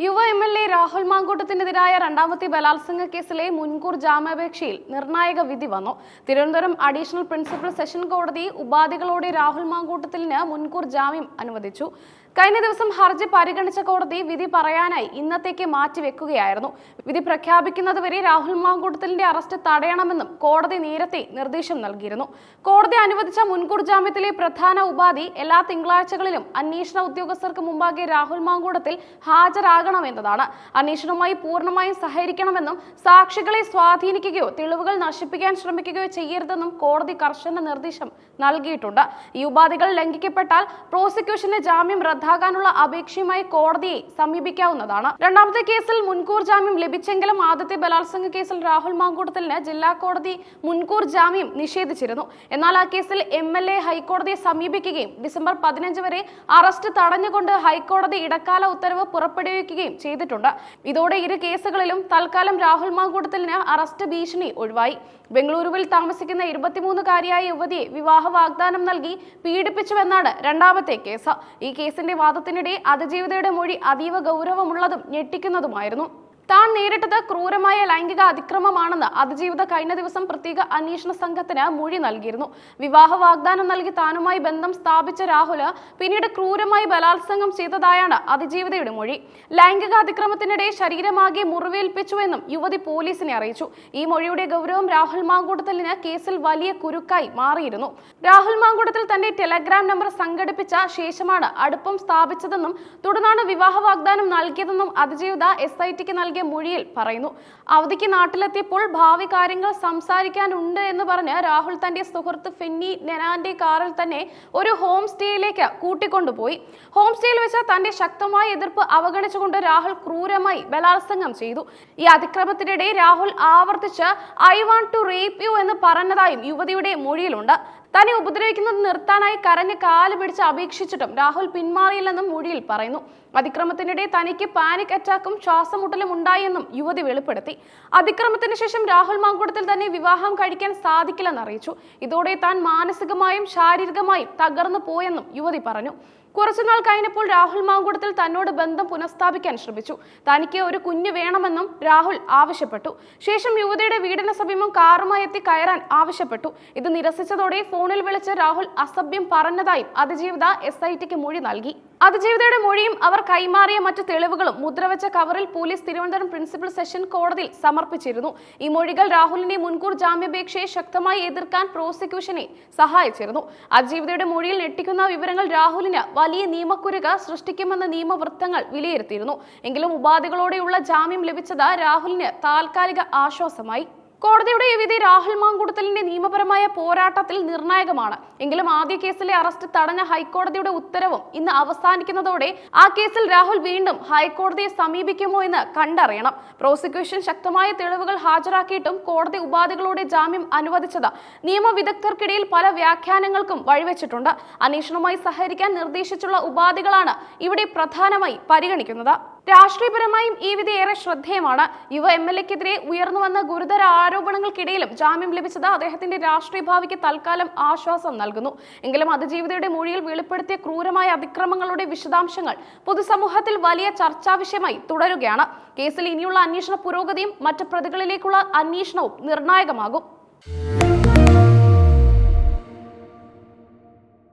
യുവ MLA രാഹുൽ മാങ്കൂട്ടത്തിനെതിരായ രണ്ടാമത്തെ ബലാത്സംഗ കേസിലെ മുൻകൂർ ജാമ്യാപേക്ഷയിൽ നിർണായക വിധി വന്നു. തിരുവനന്തപുരം അഡീഷണൽ പ്രിൻസിപ്പൽ സെഷൻ കോടതി ഉപാധികളോടെ രാഹുൽ മാങ്കൂട്ടത്തിന് മുൻകൂർ ജാമ്യം അനുവദിച്ചു. കഴിഞ്ഞ ദിവസം ഹർജി പരിഗണിച്ച കോടതി വിധി പറയാനായി ഇന്നത്തേക്ക് മാറ്റിവെക്കുകയായിരുന്നു. വിധി പ്രഖ്യാപിക്കുന്നതുവരെ രാഹുൽ മാങ്കൂട്ടത്തിന്റെ അറസ്റ്റ് തടയണമെന്നും കോടതി നേരത്തെ നിർദ്ദേശം നൽകിയിരുന്നു. കോടതി അനുവദിച്ച മുൻകൂർ ജാമ്യത്തിലെ പ്രധാന ഉപാധി എല്ലാ തിങ്കളാഴ്ചകളിലും അന്വേഷണ ഉദ്യോഗസ്ഥർക്ക് മുമ്പാകെ രാഹുൽ മാങ്കൂട്ടത്തിൽ ഹാജരാകണമെന്നതാണ്. അന്വേഷണവുമായി പൂർണ്ണമായും സഹകരിക്കണമെന്നും സാക്ഷികളെ സ്വാധീനിക്കുകയോ തെളിവുകൾ നശിപ്പിക്കാൻ ശ്രമിക്കുകയോ ചെയ്യരുതെന്നും കോടതി കർശന നിർദ്ദേശം നൽകിയിട്ടുണ്ട്. ഈ ഉപാധികൾ ലംഘിക്കപ്പെട്ടാൽ പ്രോസിക്യൂഷന് ജാമ്യം റദ്ദാക്കാനുള്ള അപേക്ഷയുമായി കോടതിയെ സമീപിക്കാവുന്നതാണ്. രണ്ടാമത്തെ കേസിൽ മുൻകൂർ ജാമ്യം ലഭിച്ചെങ്കിലും ആദ്യത്തെ ബലാത്സംഗ കേസിൽ രാഹുൽ മാങ്കൂട്ടത്തിന് ജില്ലാ കോടതി മുൻകൂർ ജാമ്യം നിഷേധിച്ചിരുന്നു. എന്നാൽ ആ കേസിൽ MLA ഹൈക്കോടതിയെ സമീപിക്കുകയും ഡിസംബർ 15 വരെ അറസ്റ്റ് തടഞ്ഞുകൊണ്ട് ഹൈക്കോടതി ഇടക്കാല ഉത്തരവ് പുറപ്പെടുവിക്കുകയും ചെയ്തിട്ടുണ്ട്. ഇതോടെ ഇരു കേസുകളിലും തൽക്കാലം രാഹുൽ മാങ്കൂട്ടത്തിന് അറസ്റ്റ് ഭീഷണി ഒഴിവായി. ബംഗളൂരുവിൽ താമസിക്കുന്ന 23-കാരിയായ യുവതിയെ വിവാഹ വാഗ്ദാനം നൽകി പീഡിപ്പിച്ചുവെന്നാണ് രണ്ടാമത്തെ കേസ്. ഈ കേസിന്റെ വാദത്തിനിടെ അതിജീവിതയുടെ മൊഴി അതീവ ഗൗരവമുള്ളതും ഞെട്ടിക്കുന്നതുമായിരുന്നു. താൻ നേരിട്ടത് ക്രൂരമായ ലൈംഗിക അതിക്രമമാണെന്ന് അതിജീവിത കഴിഞ്ഞ ദിവസം പ്രത്യേക അന്വേഷണ സംഘത്തിന് മൊഴി നൽകിയിരുന്നു. വിവാഹ വാഗ്ദാനം നൽകി താനുമായി ബന്ധം സ്ഥാപിച്ച രാഹുല് പിന്നീട് ക്രൂരമായി ബലാത്സംഗം ചെയ്തതായാണ് അതിജീവിതയുടെ മൊഴി. ലൈംഗിക അതിക്രമത്തിനിടെ ശരീരമാകെ മുറിവേൽപ്പിച്ചുവെന്നും യുവതി പോലീസിനെ അറിയിച്ചു. ഈ മൊഴിയുടെ ഗൗരവം രാഹുൽ മാങ്കൂട്ടത്തിന് കേസിൽ വലിയ കുരുക്കായി മാറിയിരുന്നു. രാഹുൽ മാങ്കൂട്ടത്തിൽ തന്റെ ടെലഗ്രാം നമ്പർ സംഘടിപ്പിച്ച ശേഷമാണ് അടുപ്പം സ്ഥാപിച്ചതെന്നും തുടർന്നാണ് വിവാഹ വാഗ്ദാനം നൽകിയതെന്നും അതിജീവിത SITക്ക് നൽകിയ മൊഴിയിൽ പറയുന്നു. അവധിക്ക് നാട്ടിലെത്തിയപ്പോൾ ഭാവി കാര്യങ്ങൾ സംസാരിക്കാനുണ്ട് എന്ന് പറഞ്ഞ് രാഹുൽ തന്റെ സുഹൃത്ത് ഫെന്നി നെനാന്റെ കാറിൽ തന്നെ ഒരു ഹോം സ്റ്റേയിലേക്ക് കൂട്ടിക്കൊണ്ടുപോയി. ഹോം സ്റ്റേയിൽ വെച്ച് തന്റെ ശക്തമായ എതിർപ്പ് അവഗണിച്ചുകൊണ്ട് രാഹുൽ ക്രൂരമായി ബലാത്സംഗം ചെയ്തു. ഈ അതിക്രമത്തിനിടെ രാഹുൽ ആവർത്തിച്ച് "I want to rape you" എന്ന് പറഞ്ഞതായും യുവതിയുടെ മൊഴിയിലുണ്ട്. തന്നെ ഉപദ്രവിക്കുന്നത് നിർത്താനായി കരഞ്ഞ് കാല് പിടിച്ച് അപേക്ഷിച്ചിട്ടും രാഹുൽ പിന്മാറിയില്ലെന്നും മൊഴിയിൽ പറയുന്നു. അതിക്രമത്തിനിടെ തനിക്ക് പാനിക് അറ്റാക്കും ശ്വാസമുട്ടലും ഉണ്ടായെന്നും യുവതി വെളിപ്പെടുത്തി. അതിക്രമത്തിന് ശേഷം രാഹുൽ മാങ്കൂട്ടത്തിൽ തന്നെ വിവാഹം കഴിക്കാൻ സാധിക്കില്ലെന്ന് അറിയിച്ചു. ഇതോടെ താൻ മാനസികമായും ശാരീരികമായും തകർന്നു പോയെന്നും യുവതി പറഞ്ഞു. കുറച്ചുനാൾ കഴിഞ്ഞപ്പോൾ രാഹുൽ മാങ്കൂട്ടത്തിൽ തന്നോട് ബന്ധം പുനഃസ്ഥാപിക്കാൻ ശ്രമിച്ചു. തനിക്ക് ഒരു കുഞ്ഞ് വേണമെന്നും രാഹുൽ ആവശ്യപ്പെട്ടു. ശേഷം യുവതിയുടെ വീടിന് സമീപം കാറുമായി എത്തി കയറാൻ ആവശ്യപ്പെട്ടു. ഇത് നിരസിച്ചതോടെ ഫോണിൽ വിളിച്ച് രാഹുൽ അസഭ്യം പറഞ്ഞതായും അതിജീവിത SITക്ക് മൊഴി നൽകി. അതിജീവിതയുടെ മൊഴിയും അവർ കൈമാറിയ മറ്റു തെളിവുകളും മുദ്രവെച്ച കവറിൽ പോലീസ് തിരുവനന്തപുരം പ്രിൻസിപ്പൽ സെഷൻ കോടതിയിൽ സമർപ്പിച്ചിരുന്നു. ഈ മൊഴികൾ രാഹുലിന്റെ മുൻകൂർ ജാമ്യാപേക്ഷയെ ശക്തമായി എതിർക്കാൻ പ്രോസിക്യൂഷനെ സഹായിച്ചിരുന്നു. അതിജീവിതയുടെ മൊഴിയിൽ ഞെട്ടിക്കുന്ന വിവരങ്ങൾ രാഹുലിന് വലിയ നിയമക്കുരുക്ക് സൃഷ്ടിക്കുമെന്ന് നിയമവൃത്തങ്ങൾ വിലയിരുത്തിയിരുന്നു. എങ്കിലും ഉപാധികളോടെയുള്ള ജാമ്യം ലഭിച്ചത് രാഹുലിന് താൽക്കാലിക ആശ്വാസമായി. കോടതിയുടെ ഈ വിധി രാഹുൽ മാങ്കൂട്ടത്തിന്റെ നിയമപരമായ പോരാട്ടത്തിൽ നിർണായകമാണ്. എങ്കിലും ആദ്യ കേസിലെ അറസ്റ്റ് തടഞ്ഞ ഹൈക്കോടതിയുടെ ഉത്തരവും ഇന്ന് അവസാനിക്കുന്നതോടെ ആ കേസിൽ രാഹുൽ വീണ്ടും ഹൈക്കോടതിയെ സമീപിക്കുമോ എന്ന് കണ്ടറിയണം. പ്രോസിക്യൂഷൻ ശക്തമായ തെളിവുകൾ ഹാജരാക്കിയിട്ടും കോടതി ഉപാധികളോടെ ജാമ്യം അനുവദിച്ചത് നിയമവിദഗ്ധർക്കിടയിൽ പല വ്യാഖ്യാനങ്ങൾക്കും വഴിവെച്ചിട്ടുണ്ട്. അന്വേഷണവുമായി സഹകരിക്കാൻ നിർദ്ദേശിച്ചുള്ള ഉപാധികളാണ് ഇവിടെ പ്രധാനമായി പരിഗണിക്കുന്നത്. രാഷ്ട്രീയപരമായും ഈ വിധി ഏറെ ശ്രദ്ധേയമാണ്. യുവ MLAക്കെതിരെ ഉയർന്നു വന്ന ഗുരുതര ആരോപണങ്ങൾക്കിടയിലും ജാമ്യം ലഭിച്ചത് അദ്ദേഹത്തിന്റെ രാഷ്ട്രീയ ഭാവിക്ക് തൽക്കാലം ആശ്വാസം നൽകുന്നു. എങ്കിലും അതിജീവിതയുടെ മൊഴിയിൽ വെളിപ്പെടുത്തിയ ക്രൂരമായ അതിക്രമങ്ങളുടെ വിശദാംശങ്ങൾ പൊതുസമൂഹത്തിൽ വലിയ ചർച്ചാ വിഷയമായി തുടരുകയാണ്. കേസിൽ ഇനിയുള്ള അന്വേഷണ പുരോഗതിയും മറ്റ് പ്രതികളിലേക്കുള്ള അന്വേഷണവും നിർണായകമാകും.